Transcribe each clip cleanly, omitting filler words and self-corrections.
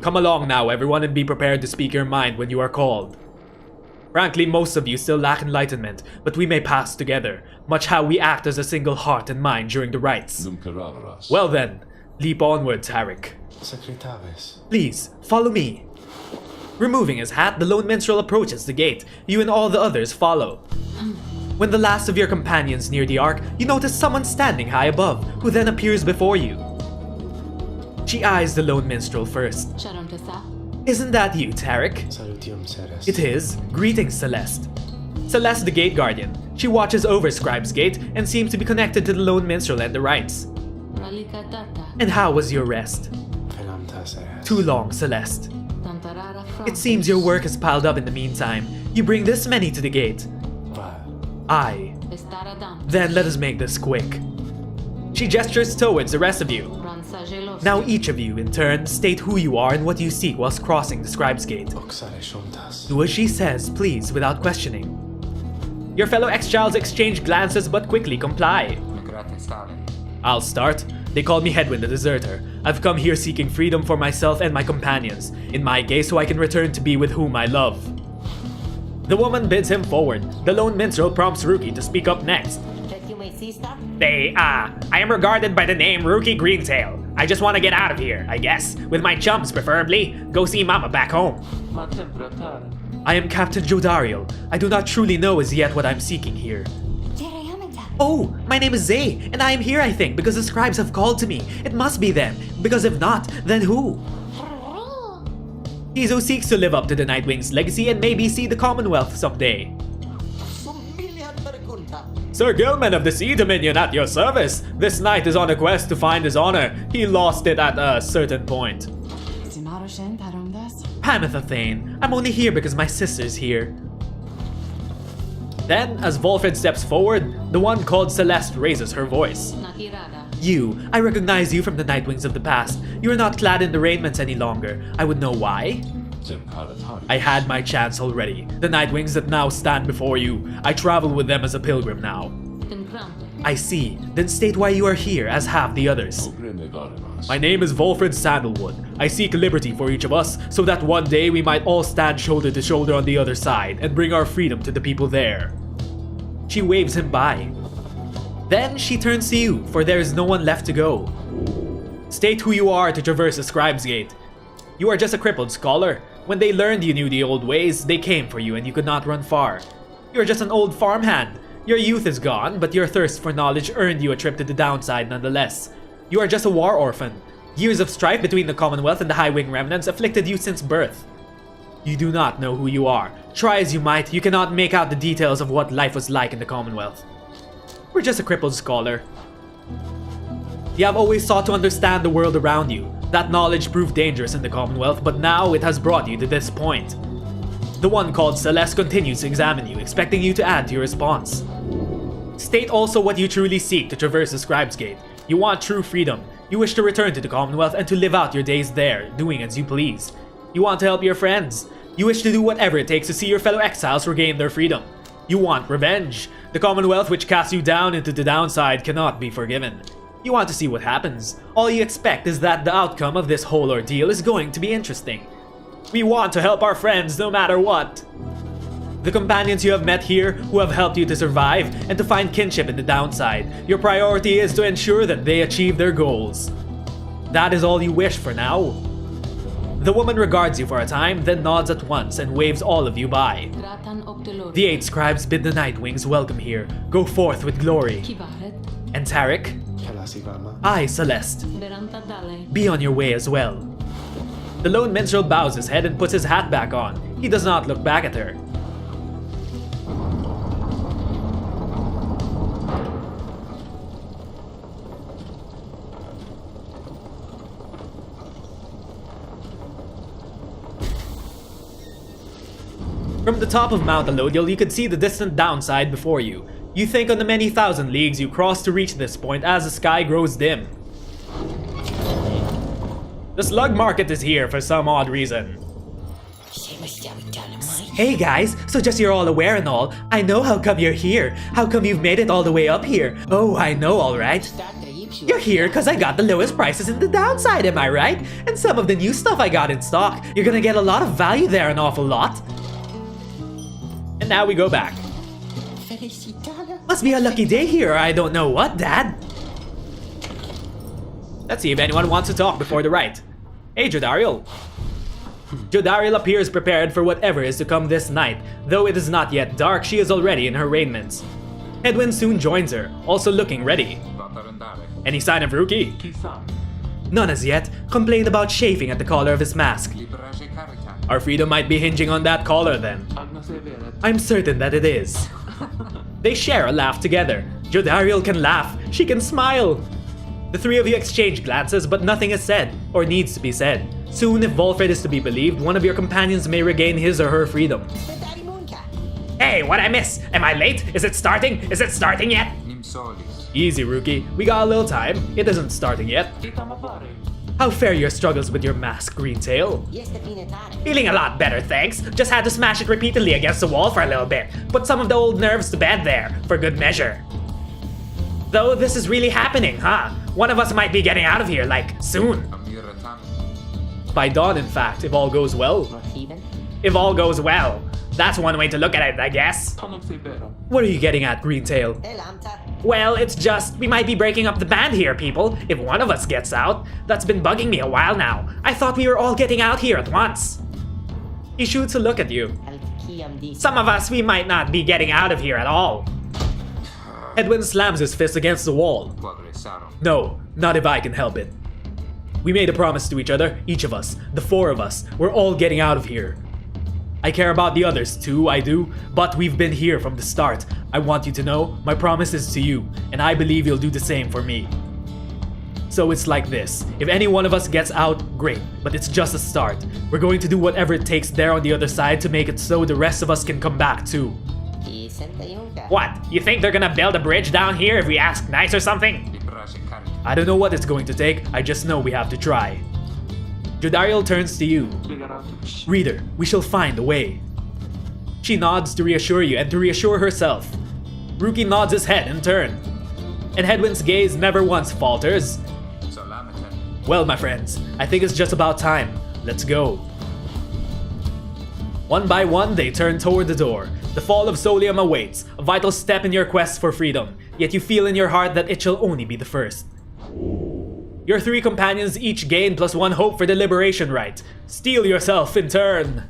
Come along now, everyone, and be prepared to speak your mind when you are called. Frankly, most of you still lack enlightenment, but we may pass together, much how we act as a single heart and mind during the rites. Well then, leap onwards, Tarek. Please, follow me. Removing his hat, the lone minstrel approaches the gate. You and all the others follow. When the last of your companions near the ark, you notice someone standing high above, who then appears before you. She eyes the lone minstrel first. Isn't that you, Tarek? It is. Greetings, Celeste. Celeste, the gate guardian. She watches over Scribe's gate and seems to be connected to the lone minstrel and the rites. And how was your rest? Too long, Celeste. It seems your work has piled up in the meantime. You bring this many to the gate. Aye. Then let us make this quick. She gestures towards the rest of you. Now each of you, in turn, state who you are and what you seek whilst crossing the Scribe's gate. Do as she says, please, without questioning. Your fellow exiles exchange glances but quickly comply. I'll start. They call me Hedwyn the Deserter. I've come here seeking freedom for myself and my companions, in my case so I can return to be with whom I love. The woman bids him forward. The lone minstrel prompts Rookie to speak up next. I am regarded by the name Rookie Greentail. I just want to get out of here, I guess. With my chums, preferably. Go see Mama back home. I am Captain Jodariel. I do not truly know as yet what I'm seeking here. Oh, my name is Zay, and I am here, I think, because the scribes have called to me. It must be them, because if not, then who? He who seeks to live up to the Nightwing's legacy and maybe see the Commonwealth someday. Sir Gilman of the Sea Dominion at your service. This knight is on a quest to find his honor. He lost it at a certain point. Pamitha Thane, I'm only here because my sister's here. Then, as Volfred steps forward, the one called Celeste raises her voice. You, I recognize you from the Nightwings of the past. You are not clad in the raiments any longer. I would know why. I had my chance already. The Nightwings that now stand before you. I travel with them as a pilgrim now. I see. Then state why you are here, as have the others. My name is Volfred Sandalwood. I seek liberty for each of us, so that one day we might all stand shoulder to shoulder on the other side, and bring our freedom to the people there. She waves him by. Then she turns to you, for there is no one left to go. State who you are to traverse the Scribe's Gate. You are just a crippled scholar. When they learned you knew the old ways, they came for you and you could not run far. You are just an old farmhand. Your youth is gone, but your thirst for knowledge earned you a trip to the downside nonetheless. You are just a war orphan. Years of strife between the Commonwealth and the High Wing remnants afflicted you since birth. You do not know who you are. Try as you might, you cannot make out the details of what life was like in the Commonwealth. We're just a crippled scholar. You have always sought to understand the world around you. That knowledge proved dangerous in the Commonwealth, but now it has brought you to this point. The one called Celeste continues to examine you, expecting you to add to your response. State also what you truly seek to traverse the Scribe's Gate. You want true freedom. You wish to return to the Commonwealth and to live out your days there, doing as you please. You want to help your friends. You wish to do whatever it takes to see your fellow exiles regain their freedom. You want revenge. The Commonwealth which casts you down into the downside cannot be forgiven. You want to see what happens. All you expect is that the outcome of this whole ordeal is going to be interesting. We want to help our friends no matter what. The companions you have met here who have helped you to survive and to find kinship in the downside, your priority is to ensure that they achieve their goals. That is all you wish for now. The woman regards you for a time, then nods at once and waves all of you by. The 8 scribes bid the Nightwings welcome here. Go forth with glory. And Tarek? Aye, Celeste. Be on your way as well. The lone minstrel bows his head and puts his hat back on. He does not look back at her. From the top of Mount Alodial, you could see the distant downside before you. You think on the many thousand leagues you cross to reach this point as the sky grows dim. The slug market is here for some odd reason. Hey guys, so just you're all aware and all, I know how come you're here. How come you've made it all the way up here? Oh, I know, alright. You're here because I got the lowest prices in the downside, am I right? And some of the new stuff I got in stock. You're gonna get a lot of value there, an awful lot. And now we go back. Must be a lucky day here, or I don't know what, Dad. Let's see if anyone wants to talk before the rite. Hey, Jodariel. Jodariel appears prepared for whatever is to come this night. Though it is not yet dark, she is already in her raiments. Hedwyn soon joins her, also looking ready. Any sign of Rookie? None as yet. Complained about chafing at the collar of his mask. Our freedom might be hinging on that collar then. I'm certain that it is. They share a laugh together. Jodariel can laugh. She can smile. The three of you exchange glances, but nothing is said, or needs to be said. Soon, if Volfred is to be believed, one of your companions may regain his or her freedom. Hey, what'd I miss? Am I late? Is it starting? Is it starting yet? Easy, Rookie. We got a little time. It isn't starting yet. How fare your struggles with your mask, Greentail? Feeling a lot better, thanks. Just had to smash it repeatedly against the wall for a little bit. Put some of the old nerves to bed there, for good measure. Though this is really happening, huh? One of us might be getting out of here, like, soon. By dawn, in fact, if all goes well. If all goes well. That's one way to look at it, I guess. What are you getting at, Greentail? Well, it's just, we might be breaking up the band here, people, if one of us gets out. That's been bugging me a while now. I thought we were all getting out here at once. He shoots a look at you. Some of us, we might not be getting out of here at all. Hedwyn slams his fist against the wall. No, not if I can help it. We made a promise to each other, each of us, the four of us. We're all getting out of here. I care about the others too, I do, but we've been here from the start. I want you to know, my promise is to you, and I believe you'll do the same for me. So it's like this, if any one of us gets out, great, but it's just a start. We're going to do whatever it takes there on the other side to make it so the rest of us can come back too. What, you think they're gonna build a bridge down here if we ask nice or something? I don't know what it's going to take, I just know we have to try. Jodariel turns to you. Reader, we shall find a way. She nods to reassure you and to reassure herself. Rookie nods his head in turn. And Hedwyn's gaze never once falters. Well, my friends, I think it's just about time. Let's go. One by one, they turn toward the door. The fall of Solium awaits, a vital step in your quest for freedom, yet you feel in your heart that it shall only be the first. Your three companions each gain +1 hope for the liberation rite. Steel yourself in turn.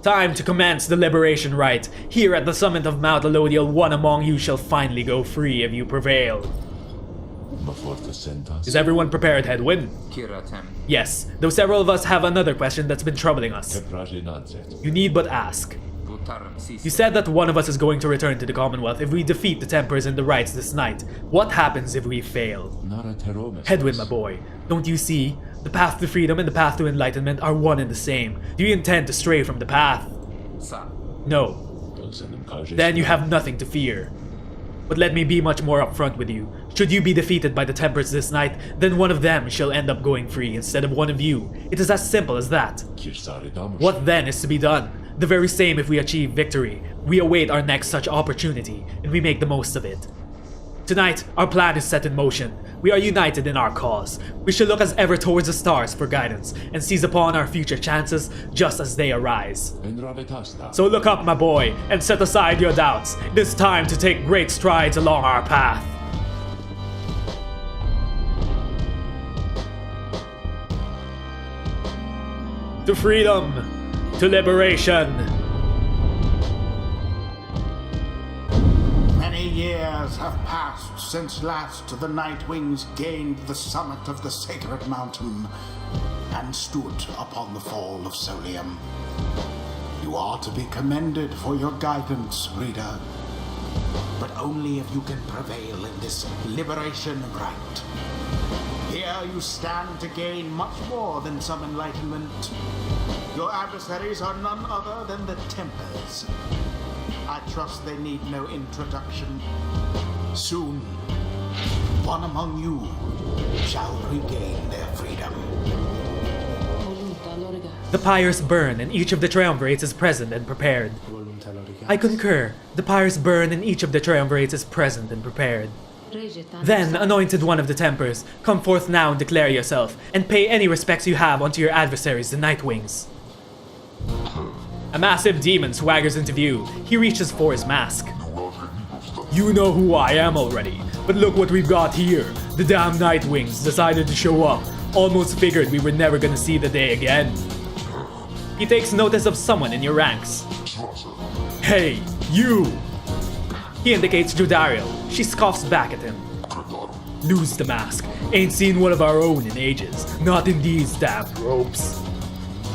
Time to commence the liberation rite. Here at the summit of Mount Elodial, one among you shall finally go free if you prevail. Is everyone prepared, Hedwyn? Yes, though several of us have another question that's been troubling us. You need but ask. You said that one of us is going to return to the Commonwealth if we defeat the Tempers in the rites this night. What happens if we fail? Hedwyn, my boy, don't you see? The path to freedom and the path to enlightenment are one and the same. Do you intend to stray from the path? No. Then you have nothing to fear. But let me be much more upfront with you. Should you be defeated by the Tempers this night, then one of them shall end up going free instead of one of you. It is as simple as that. What then is to be done? The very same if we achieve victory. We await our next such opportunity, and we make the most of it. Tonight, our plan is set in motion. We are united in our cause. We shall look as ever towards the stars for guidance, and seize upon our future chances just as they arise. So look up, my boy, and set aside your doubts. It is time to take great strides along our path. To freedom! To liberation! Many years have passed since last the Nightwings gained the summit of the sacred mountain and stood upon the fall of Solium. You are to be commended for your guidance, reader, but only if you can prevail in this liberation rite. Here you stand to gain much more than some enlightenment. Your adversaries are none other than the Tempers. I trust they need no introduction. Soon, one among you shall regain their freedom. The pyres burn and each of the triumvirates is present and prepared. I concur. The pyres burn and each of the triumvirates is present and prepared. Then, anointed one of the Tempers, come forth now and declare yourself, and pay any respects you have unto your adversaries, the Nightwings. A massive demon swaggers into view. He reaches for his mask. You know who I am already, but look what we've got here. The damn Nightwings decided to show up. Almost figured we were never gonna see the day again. He takes notice of someone in your ranks. Hey, you! He indicates Jodariel. She scoffs back at him. Lose the mask. Ain't seen one of our own in ages. Not in these damn ropes.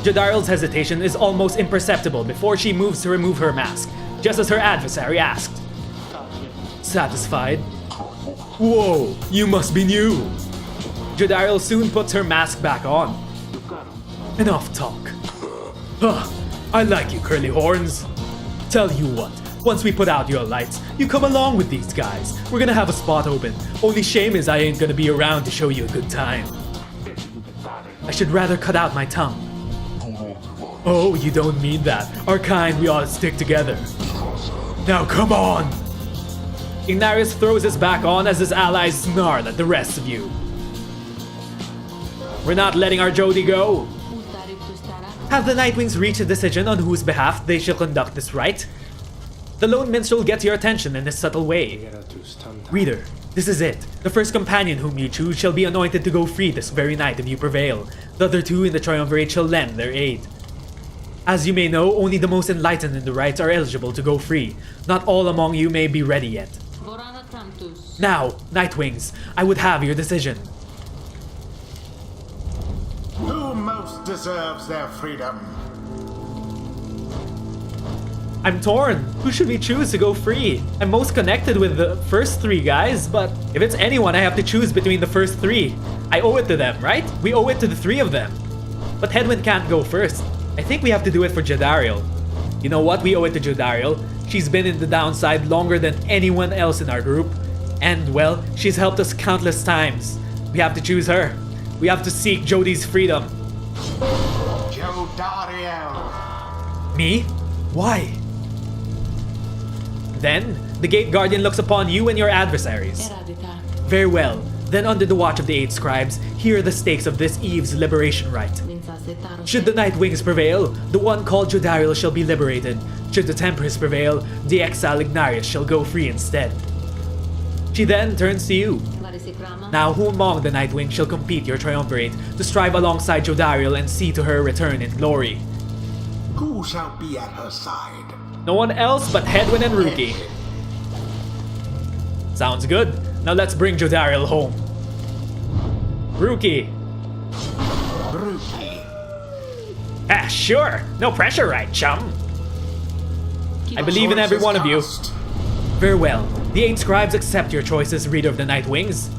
Jodariel's hesitation is almost imperceptible before she moves to remove her mask, just as her adversary asked. Satisfied? Whoa, you must be new. Jodariel soon puts her mask back on. Enough talk. Huh, I like you, curly horns. Tell you what, once we put out your lights, you come along with these guys. We're gonna have a spot open. Only shame is I ain't gonna be around to show you a good time. I should rather cut out my tongue. Oh, you don't mean that. Our kind, we ought to stick together. Now come on! Ignarius throws his back on as his allies snarl at the rest of you. We're not letting our Jody go. Have the Nightwings reached a decision on whose behalf they shall conduct this rite? The lone minstrel gets your attention in a subtle way. Reader, this is it. The first companion whom you choose shall be anointed to go free this very night if you prevail. The other two in the triumvirate shall lend their aid. As you may know, only the most enlightened in the rites are eligible to go free. Not all among you may be ready yet. Now, Nightwings, I would have your decision. Who most deserves their freedom? I'm torn. Who should we choose to go free? I'm most connected with the first three guys, but if it's anyone, I have to choose between the first three. I owe it to them, right? We owe it to the three of them. But Headwind can't go first. I think we have to do it for Jodariel. You know what? We owe it to Jodariel. She's been in the downside longer than anyone else in our group. And, well, she's helped us countless times. We have to choose her. We have to seek Jody's freedom. Jodariel. Me? Why? Then, the Gate Guardian looks upon you and your adversaries. Very well. Then under the watch of the 8 scribes, here are the stakes of this eve's liberation rite. Should the Nightwings prevail, the one called Jodariel shall be liberated. Should the Tempers prevail, the exile Ignarius shall go free instead. She then turns to you. Now who among the Nightwings shall compete your triumvirate to strive alongside Jodariel and see to her return in glory? Who shall be at her side? No one else but Headwind and Rookie. Sounds good. Now let's bring Jodariel home. Rookie. Rookie. Ah, sure. No pressure, right, chum? I believe in every one of you. Very well. The 8 scribes accept your choices, Reader of the Nightwings.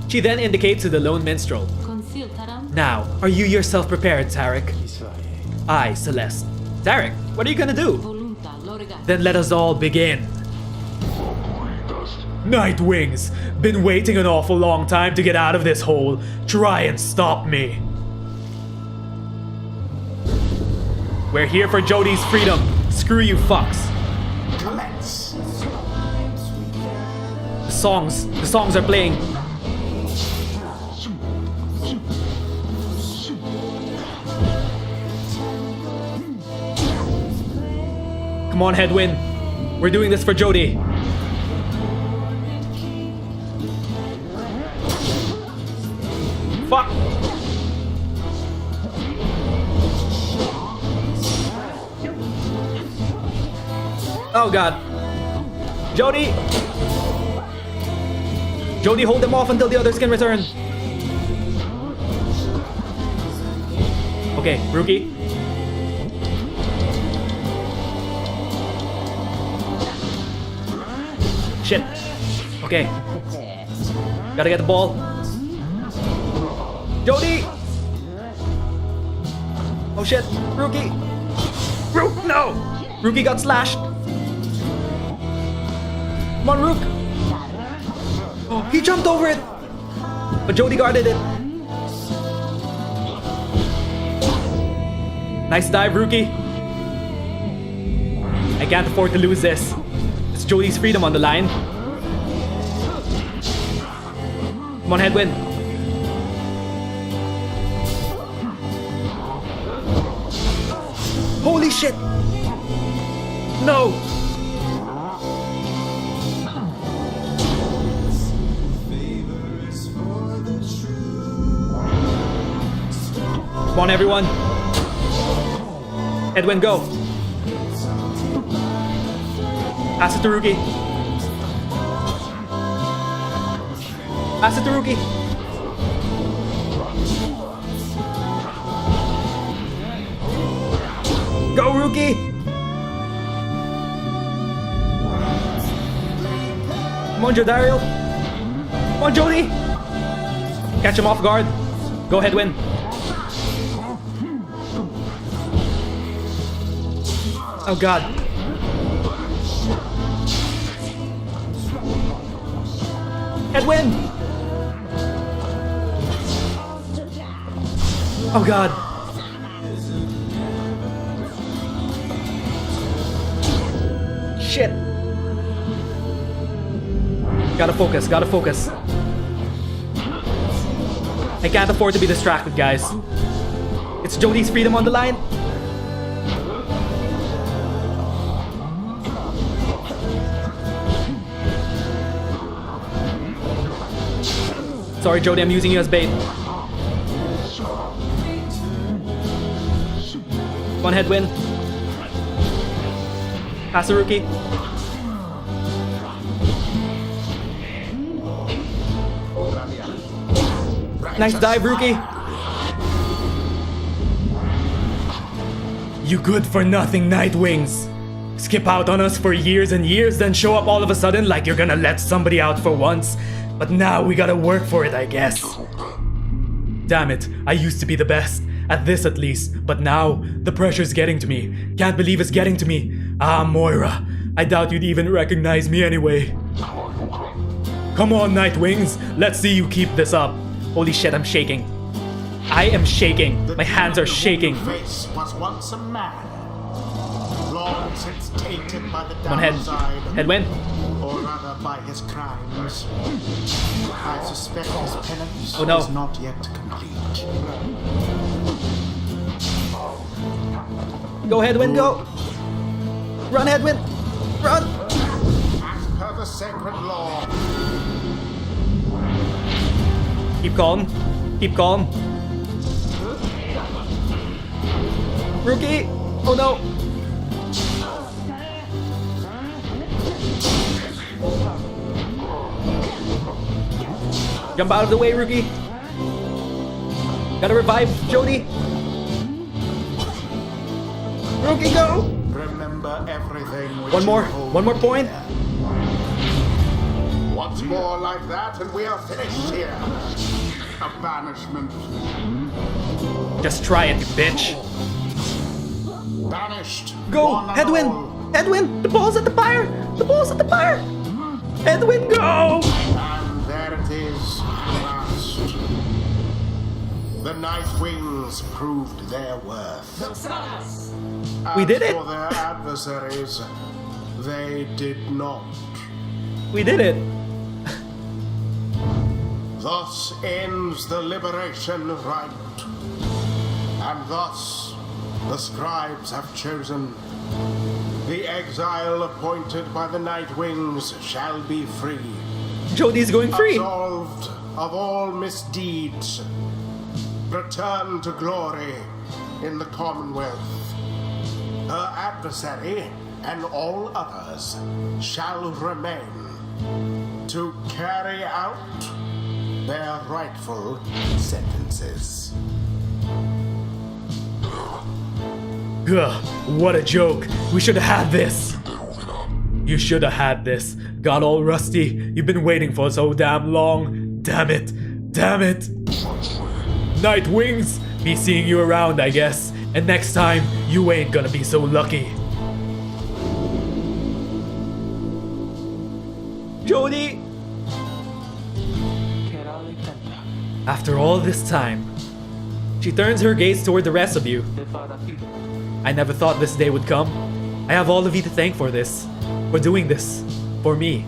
She then indicates to the lone minstrel. Now, are you yourself prepared, Tarek? Aye, Celeste. Tarek, what are you gonna do? Then let us all begin. Nightwings! Been waiting an awful long time to get out of this hole. Try and stop me. We're here for Jody's freedom. Screw you fucks. Commence. The songs are playing. Come on, Headwind. We're doing this for Jody. Fuck! Oh god. Jody! Jody, hold them off until the others can return. Okay, Rookie. Shit. Okay. Gotta get the ball. Jody! Oh shit, Rookie! Rook, no! Rookie got slashed! Come on, Rook! Oh, he jumped over it! But Jody guarded it. Nice dive, Rookie. I can't afford to lose this. It's Jodie's freedom on the line. Come on, Headwind. Holy shit! No! Come on, everyone. Edwin, go. Pass it to Rookie. Pass it to Rookie. Go, Rookie. Come on, Jodariel. Come on, Jody. Catch him off guard. Go, Headwind. Oh god. Headwind! Oh god. Shit. Gotta focus, gotta focus. I can't afford to be distracted, guys. It's Jodie's freedom on the line. Sorry, Jodie, I'm using you as bait. Come on, Headwind. Pass the Rookie. Nice dive, Rookie. You good for nothing, Nightwings. Skip out on us for years and years, then show up all of a sudden like you're gonna let somebody out for once. But now we gotta work for it, I guess. Damn it, I used to be the best. At this at least. But now, the pressure's getting to me. Can't believe it's getting to me. Ah, Moira. I doubt you'd even recognize me anyway. Come on, Nightwings. Let's see you keep this up. Holy shit, I'm shaking. I am shaking. My hands are shaking. Face was once a man. Long since tainted by the Come on, downside. Headwind. Or rather by his crimes. I suspect his penance Oh, no. is not yet complete. Go, Headwind, go. Run, Headwind. Run. As per the sacred law. Keep calm. Keep calm. Rookie. Oh, no. Jump out of the way, Rookie. Gotta revive Jody. Rookie, go! Remember everything. One more point. Once more like that, and we are finished here. A banishment. Just try it, you bitch. Banished. Go, one and Headwind! all. Headwind! The ball's at the Pyre! The ball's at the Pyre! Headwind, go! And there it is, last. The Nightwings proved their worth. We did it! For their adversaries, they did not. We did it! Thus ends the liberation rite. And thus, the scribes have chosen. The exile appointed by the Nightwings shall be free. Jody's going free! Absolved of all misdeeds. Return to glory in the Commonwealth. Her adversary and all others shall remain to carry out their rightful sentences. Ugh, what a joke. We should have had this. You should have had this. Got all rusty. You've been waiting for so damn long. Damn it. Damn it. Nightwings, be seeing you around, I guess. And next time, you ain't gonna be so lucky. Jody! After all this time, She turns her gaze toward the rest of you. I never thought this day would come. I have all of you to thank for this. For doing this. For me.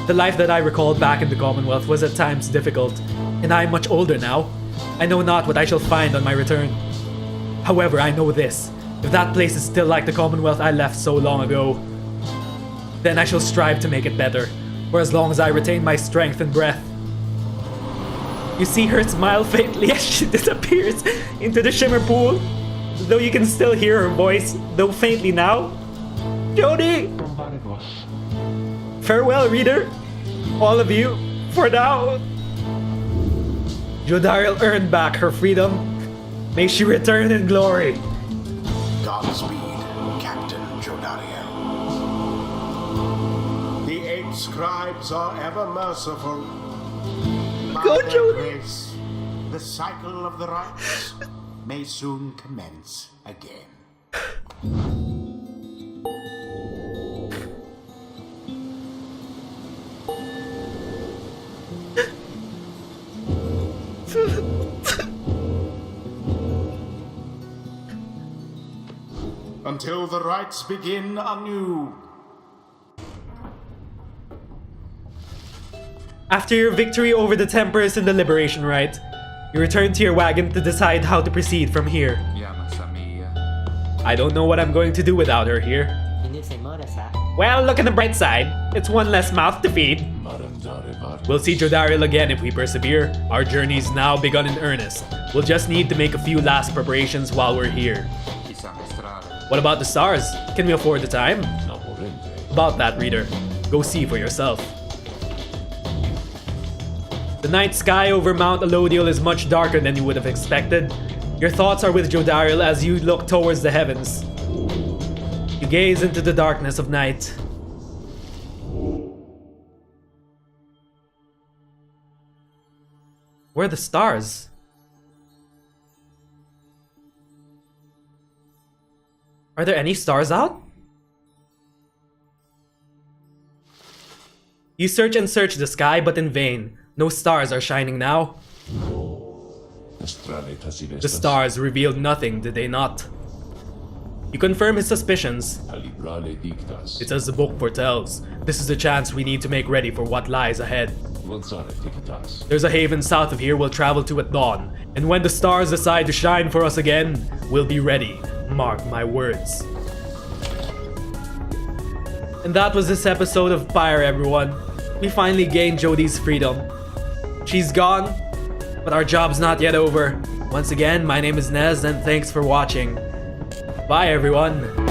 The life that I recalled back in the Commonwealth was at times difficult, and I am much older now. I know not what I shall find on my return. However, I know this. If that place is still like the Commonwealth I left so long ago, then I shall strive to make it better, for as long as I retain my strength and breath. You see her smile faintly as she disappears into the shimmer pool, though you can still hear her voice, though faintly now. Jody! Farewell, reader. All of you, for now. Jodariel earned back her freedom. May she return in glory. Godspeed, Captain Jodariel. The 8 scribes are ever merciful. Go, By their Jody. grace, the cycle of the rites may soon commence again. Until the rites begin anew. After your victory over the Templars in the Liberation Rite, you return to your wagon to decide how to proceed from here. I don't know what I'm going to do without her here. Well, look at the bright side. It's one less mouth to feed. We'll see Jodariel again if we persevere. Our journey's now begun in earnest. We'll just need to make a few last preparations while we're here. What about the stars? Can we afford the time? About that, reader. Go see for yourself. The night sky over Mount Elodiel is much darker than you would have expected. Your thoughts are with Jodariel as you look towards the heavens. You gaze into the darkness of night. Where are the stars? Are there any stars out? You search and search the sky, but in vain. No stars are shining now. The stars revealed nothing, did they not? You confirm his suspicions. It's as the book foretells. This is the chance we need to make ready for what lies ahead. There's a haven south of here we'll travel to at dawn, and when the stars decide to shine for us again, we'll be ready. Mark my words. And that was this episode of Pyre, everyone. We finally gained Jodie's freedom. She's gone, but our job's not yet over. Once again, my name is Nez, and thanks for watching. Bye, everyone.